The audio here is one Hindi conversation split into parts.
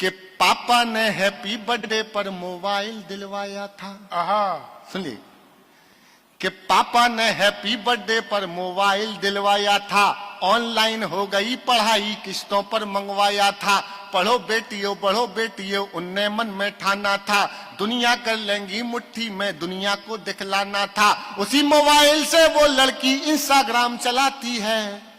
कि पापा ने हैप्पी बर्थडे पर मोबाइल दिलवाया था। सुनिए कि पापा ने हैप्पी बर्थडे पर मोबाइल दिलवाया था, ऑनलाइन हो गई पढ़ाई किस्तों पर मंगवाया था। पढ़ो बेटियों उनने मन में ठाना था, दुनिया कर लेंगी मुट्ठी में दुनिया को दिखलाना था। उसी मोबाइल से वो लड़की इंस्टाग्राम चलाती है,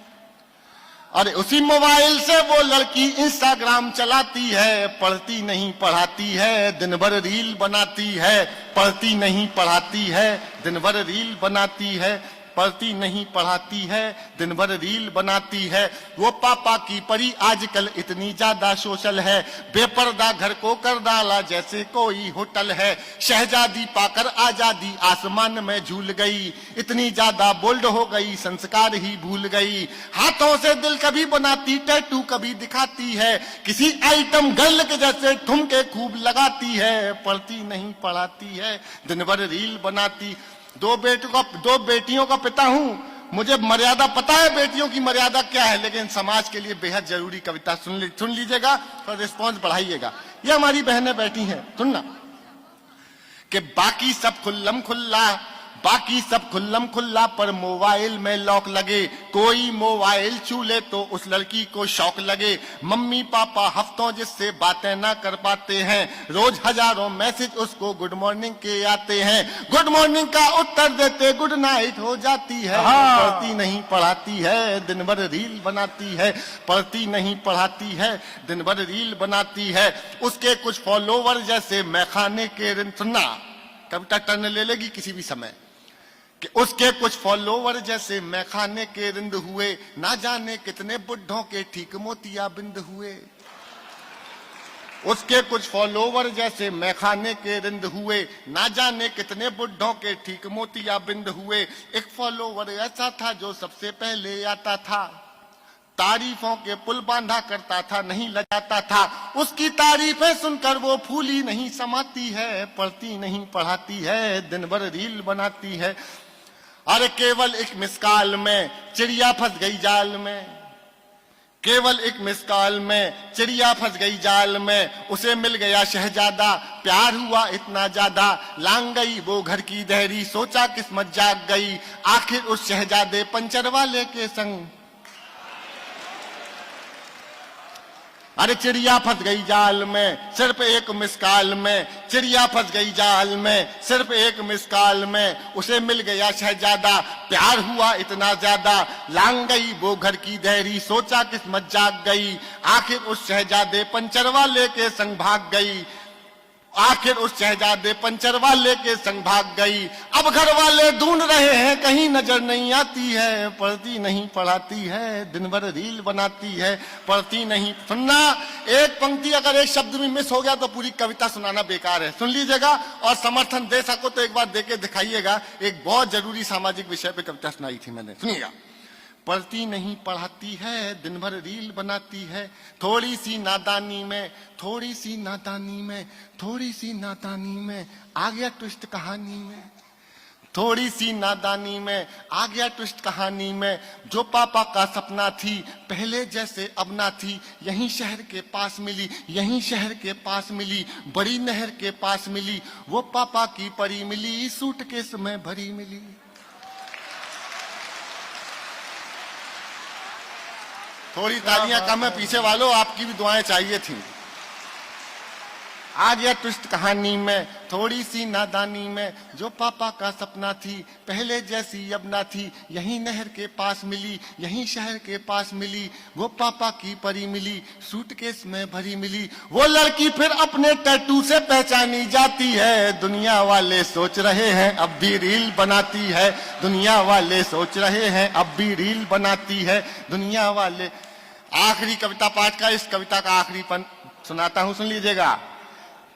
अरे उसी मोबाइल से वो लड़की इंस्टाग्राम चलाती है। पढ़ती नहीं पढ़ाती है, दिन भर रील बनाती है। पढ़ती नहीं पढ़ाती है, दिन भर रील बनाती है। पढ़ती नहीं पढ़ाती है, दिन भर रील बनाती है। वो पापा की परी आजकल इतनी ज्यादा सोशल है, बेपर्दा घर को कर डाला जैसे कोई होटल है। शहजादी पाकर आजादी आसमान में झूल गई, इतनी ज्यादा बोल्ड हो गई संस्कार ही भूल गई। हाथों से दिल कभी बनाती, टैटू कभी दिखाती है, किसी आइटम गर्ल के जैसे ठुमके खूब लगाती है। पढ़ती नहीं पढ़ाती है, दिन भर रील बनाती। दो बेटियों का पिता हूं, मुझे मर्यादा पता है बेटियों की मर्यादा क्या है, लेकिन समाज के लिए बेहद जरूरी कविता सुन लीजिएगा और रिस्पॉन्स बढ़ाइएगा। ये हमारी बहनें बैठी हैं, सुनना कि बाकी सब खुल्लम खुल्ला पर मोबाइल में लॉक लगे। कोई मोबाइल छू ले तो उस लड़की को शौक लगे। मम्मी पापा हफ्तों जिससे बातें ना कर पाते हैं, रोज हजारों मैसेज उसको गुड मॉर्निंग के आते हैं। गुड मॉर्निंग का उत्तर देते गुड नाइट हो जाती है। पढ़ती नहीं पढ़ाती है, दिन भर रील बनाती है। पढ़ती नहीं पढ़ाती है, दिन भर रील बनाती है। उसके कुछ फॉलोवर जैसे मैखाने के सुनना, कविता टर्न ले लेगी किसी भी समय, कि उसके कुछ फॉलोवर जैसे मैखाने के रिंद हुए। ना जाने कितने बुढ़ों के ठीक मोतिया बिंद हुए। उसके कुछ फॉलोवर जैसे मैखाने के रिंद हुए, ना जाने कितने बुढ़ों के ठीक मोतिया बिंद हुए। एक फॉलोवर ऐसा था जो सबसे पहले आता था, तारीफों के पुल बांधा करता था, नहीं लगाता था। उसकी तारीफें सुनकर वो फूली नहीं समाती है। पढ़ती नहीं पढ़ाती है, दिन भर रील बनाती है। अरे केवल एक मिसकाल में चिड़िया फंस गई जाल में, केवल एक मिसकाल में चिड़िया फंस गई जाल में। उसे मिल गया शहजादा, प्यार हुआ इतना ज्यादा। लांग गई वो घर की देहरी, सोचा किस्मत जाग गई। आखिर उस शहजादे पंचर वाले के संग, अरे चिड़िया फंस गई जाल में सिर्फ एक मिसकाल में। चिड़िया फंस गई जाल में सिर्फ एक मिसकाल में। उसे मिल गया शहजादा, प्यार हुआ इतना ज्यादा। लांग गई वो घर की देहरी, सोचा किस्मत जाग गई। आखिर उस शहजादे पंचर वाले के संग भाग गई। आखिर उस शहजादे पंचर वाले के संग भाग गई। अब घर वाले ढूंढ रहे हैं, कहीं नजर नहीं आती है। पढ़ती नहीं पढ़ाती है, दिन भर रील बनाती है। पढ़ती नहीं, सुनना, एक पंक्ति अगर एक शब्द में मिस हो गया तो पूरी कविता सुनाना बेकार है। सुन लीजिएगा और समर्थन दे सको तो एक बार दे के दिखाइएगा। एक बहुत जरूरी सामाजिक विषय पे कविता सुनाई थी मैंने, सुनिएगा। पढ़ती नहीं पढ़ाती है, दिन भर रील बनाती है। थोड़ी सी नादानी में आ गया ट्विस्ट कहानी में। थोड़ी सी नादानी में आ गया ट्विस्ट कहानी में। जो पापा का सपना थी पहले जैसे अब ना थी। यहीं शहर के पास मिली, बड़ी नहर के पास मिली। वो पापा की परी मिली, सूटकेस में भरी मिली। थोड़ी तालियां कम है पीछे वालों, आपकी भी दुआएं चाहिए थी। आ गया ट्विस्ट कहानी में, थोड़ी सी नादानी में। जो पापा का सपना थी पहले जैसी अब ना थी। यहीं नहर के पास मिली, यहीं शहर के पास मिली। वो पापा की परी मिली, सूटकेस में भरी मिली। वो लड़की फिर अपने टैटू से पहचानी जाती है। दुनिया वाले सोच रहे हैं अब भी रील बनाती है। दुनिया वाले सोच रहे हैं अब भी रील बनाती है। दुनिया वाले, आखिरी कविता पाठ का, इस कविता का आखिरी पन सुनाता हूं, सुन लीजिएगा।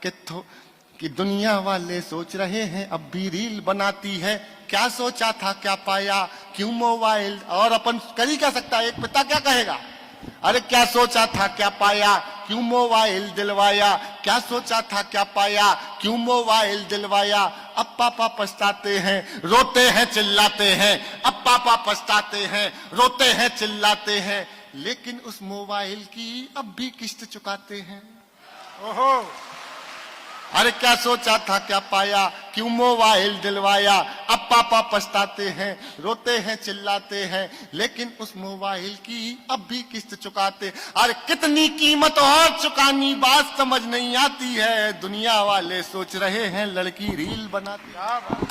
कि दुनिया वाले सोच रहे हैं अब भी रील बनाती है। क्या सोचा था क्या पाया, क्यों मोबाइल, और अपन कर ही क्या सकता है, एक पिता क्या कहेगा। अरे क्या सोचा था क्या पाया, क्यों मोबाइल दिलवाया। क्या सोचा था क्या पाया, क्यों मोबाइल दिलवाया। अब पापा पछताते हैं, रोते हैं चिल्लाते हैं। अब पापा पछताते हैं, रोते हैं चिल्लाते हैं। लेकिन उस मोबाइल की अब भी किस्त चुकाते हैं। ओहो, अरे क्या सोचा था क्या पाया, क्यों मोबाइल दिलवाया। अब पापा पछताते हैं, रोते हैं, चिल्लाते हैं, लेकिन उस मोबाइल की अब भी किस्त चुकाते। अरे कितनी कीमत और चुकानी, बात समझ नहीं आती है। दुनिया वाले सोच रहे हैं लड़की रील बनाती। क्या बात।